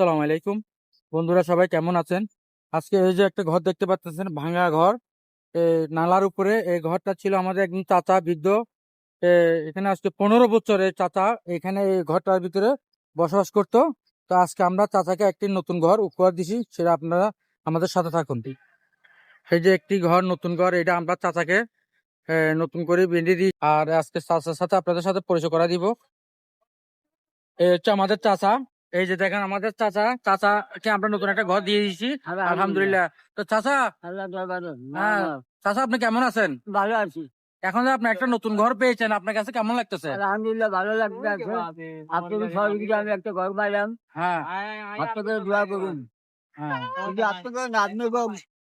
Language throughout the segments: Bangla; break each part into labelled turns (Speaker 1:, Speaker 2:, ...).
Speaker 1: আসসালামু আলাইকুম। বন্ধুরা সবাই কেমন আছেন? আজকে এই যে একটা ঘর দেখতে পাচ্ছেন, ভাঙা ঘর। নালার উপরে এই ঘরটা ছিল আমাদের একদম চাচা বৃদ্ধ। এ, এখানে আজকে 15 বছর এই চাচা এখানে এই ঘরটার ভিতরে বসবাস করতো। তো আজকে আমরা চাচাকে একটি নতুন ঘর উপহার দিছি, সেটা আপনারা আমাদের সাথে থাকুন। এই যে একটি ঘর, নতুন ঘর, এটা আমরা চাচাকে নতুন করে বেঁধে দিই। আর আজকে চাচার সাথে আপনাদের সাথে পরিচয় করা দিব। এই হচ্ছে আমাদের চাচা। এই যে দেখেন আমাদের চাচাকে আমরা নতুন একটা ঘর দিয়ে দিয়েছি। আলহামদুলিল্লাহ। তো চাচা,
Speaker 2: আল্লাহ দরবারে
Speaker 1: হ্যাঁ, চাচা আপনি কেমন আছেন?
Speaker 2: ভালো আছি।
Speaker 1: এখন যে আপনি একটা নতুন ঘর পেয়েছেন, আপনার কাছে কেমন লাগতেছে?
Speaker 2: আলহামদুলিল্লাহ ভালো লাগছে আছে। আপনাদের সহযোগিতা আমি একটা ঘর পাইলাম।
Speaker 1: হ্যাঁ,
Speaker 2: আপনাদের দোয়া করুন।
Speaker 1: হ্যাঁ,
Speaker 2: কিন্তু আপনাদের আপনি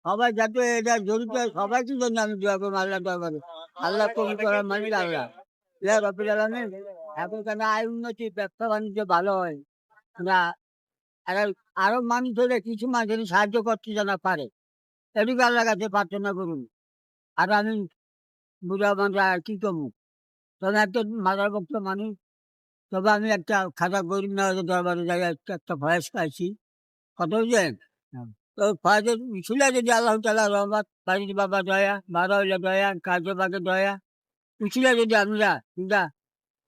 Speaker 2: সবাই যাতে এটা জড়িত সবাইকে জন্য আমি দোয়া করবো আল্লাহ দরবারে। আল্লাহ কবুল করার মালিক আল্লাহ। ইয়া রব্বিল আলামিন। এখন কেন আয় উন্নতি ব্যবসা বাণিজ্য ভালো হয় না, আরো মানুষ হলে কিছু মানুষের সাহায্য করতে যেন পারে, এটুকু আল্লাহ কাছে প্রার্থনা করুন। আর আমি বুড়া মানুষ আর কি করবো, তবে একটা মাথার ভক্ত মানুষ। তবে আমি একটা খাতা গরিব নওয়াজের দরবারে জায়গায় একটা ভয়েস পাইছি, কত বুঝলেন। তো ফয়েজের ছিল যদি আল্লাহ তাআলা রহমত, বাড়ির বাবা দয়া, বারো হইলে দয়া, কাজে বাগে দয়া, উচিলে যদি আমরা কিন্তু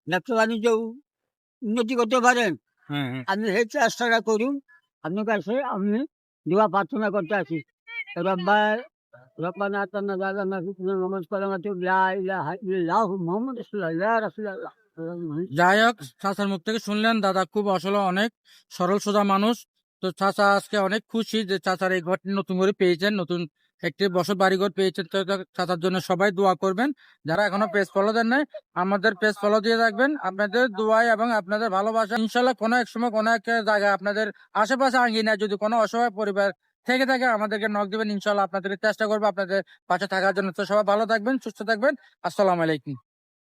Speaker 2: ব্যবসা বাণিজ্য উন্নতি করতে পারেন,
Speaker 1: হ্যাঁ, হ্যাঁ।
Speaker 2: আমি সেই চেষ্টাটা করুন। আপনার কাছে আমি দোয়া প্রার্থনা করতে আছি। রব্বা রব্বানা আতানা জালানা ফিতনা নামাজ কালামাতু লা ইলাহা ইল্লাল্লাহু মুহাম্মাদুর রাসূলুল্লাহ ইয়া রাসূলুল্লাহ।
Speaker 1: যাই হোক, চাচার মুখ থেকে শুনলেন দাদা খুব আসলে অনেক সরল সোজা মানুষ। তো চাচা আজকে অনেক খুশি যে চাচার এই ঘরটি নতুন করে পেয়েছেন, নতুন একটি বসত বাড়িঘর পেয়েছেন। তো চাচার জন্য সবাই দোয়া করবেন। যারা এখনো পেজ ফলো দেন নাই, আমাদের পেজ ফলো দিয়ে রাখবেন। আপনাদের দোয়ায় এবং আপনাদের ভালোবাসা ইনশাল্লাহ কোনো এক সময় কোনো এক জায়গায় আপনাদের আশেপাশে আঙ্গিনায় যদি কোনো অসহায় পরিবার থেকে থাকে, আমাদেরকে নক দিবেন। ইনশাল্লাহ আপনাদের চেষ্টা করবো আপনাদের পাশে থাকার জন্য। তো সবাই ভালো থাকবেন, সুস্থ থাকবেন। আসসালামু আলাইকুম।